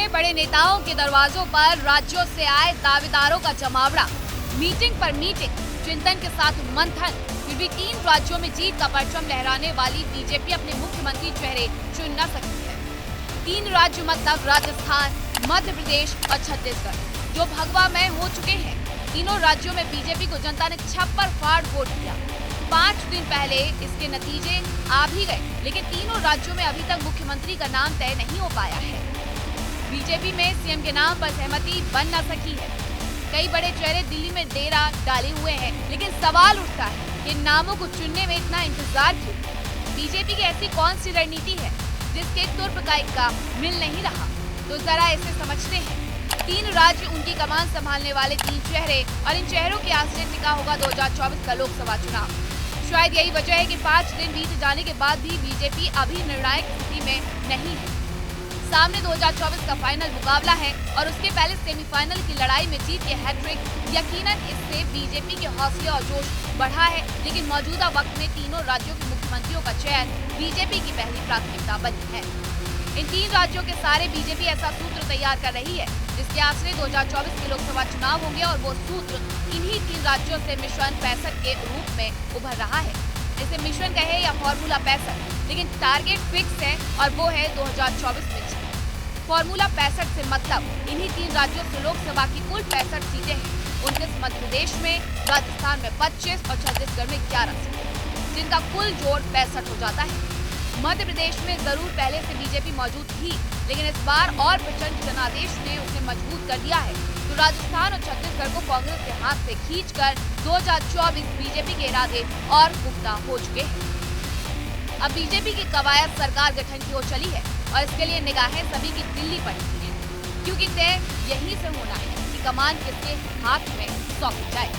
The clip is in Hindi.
बड़े नेताओं के दरवाजों पर राज्यों से आए दावेदारों का जमावड़ा, मीटिंग पर मीटिंग, चिंतन के साथ मंथन, फिर भी 3 राज्यों में जीत का परचम लहराने वाली बीजेपी अपने मुख्यमंत्री चेहरे चुन न सकी है। 3 राज्य मतलब राजस्थान, मध्य प्रदेश और छत्तीसगढ़, जो भगवामय हो चुके हैं। तीनों राज्यों में बीजेपी को जनता ने छप्पर फाड़ वोट दिया। 5 दिन पहले इसके नतीजे आ भी गए, लेकिन तीनों राज्यों में अभी तक मुख्यमंत्री का नाम तय नहीं हो पाया है। बीजेपी में सीएम के नाम पर सहमति बन न सकी है। कई बड़े चेहरे दिल्ली में डेरा डाले हुए हैं, लेकिन सवाल उठता है कि इन नामों को चुनने में इतना इंतजार क्यों? बीजेपी की ऐसी कौन सी रणनीति है जिसके तुर्प का इक्का मिल नहीं रहा? तो जरा इसे समझते हैं। 3 राज्य, उनकी कमान संभालने वाले 3 चेहरे और इन चेहरों के आश्रय टिका होगा 2024 का लोकसभा चुनाव। शायद यही वजह है कि 5 दिन बीत जाने के बाद भी बीजेपी अभी निर्णायक स्थिति में नहीं है। सामने 2024 का फाइनल मुकाबला है और उसके पहले सेमीफाइनल की लड़ाई में जीत के हैट्रिक, यकीनन इससे बीजेपी के हौसले और जोश बढ़ा है। लेकिन मौजूदा वक्त में तीनों राज्यों के मुख्यमंत्रियों का चयन बीजेपी की पहली प्राथमिकता बनी है। इन 3 राज्यों के सारे बीजेपी ऐसा सूत्र तैयार कर रही है जिसके आश्रय 2024 के लोकसभा चुनाव होंगे और वो सूत्र इन्हीं 3 राज्यों से मिशन 65 के रूप में उभर रहा है। इसे मिशन कहे या फॉर्मूला 65, लेकिन टारगेट फिक्स है और वो है 2024 में जीत। फॉर्मूला 65 से मतलब इन्हीं 3 राज्यों से लोकसभा की कुल 65 सीटें हैं। 29 मध्य प्रदेश में, राजस्थान में 25 और छत्तीसगढ़ में 11 सीटें, जिनका कुल जोड़ 65 हो जाता है। मध्य प्रदेश में जरूर पहले से बीजेपी मौजूद थी, लेकिन इस बार और प्रचंड जनादेश ने उसे मजबूत कर दिया है। तो राजस्थान और छत्तीसगढ़ को कांग्रेस के हाथ से खींचकर 2024 बीजेपी के इरादे और पुख्ता हो चुके हैं। अब बीजेपी की कवायद सरकार गठन की ओर चली है और इसके लिए निगाहें सभी की दिल्ली पर टिकी है, क्योंकि तय यहीं से होना है कि कमान किसके हाथ में सौंपी जाए।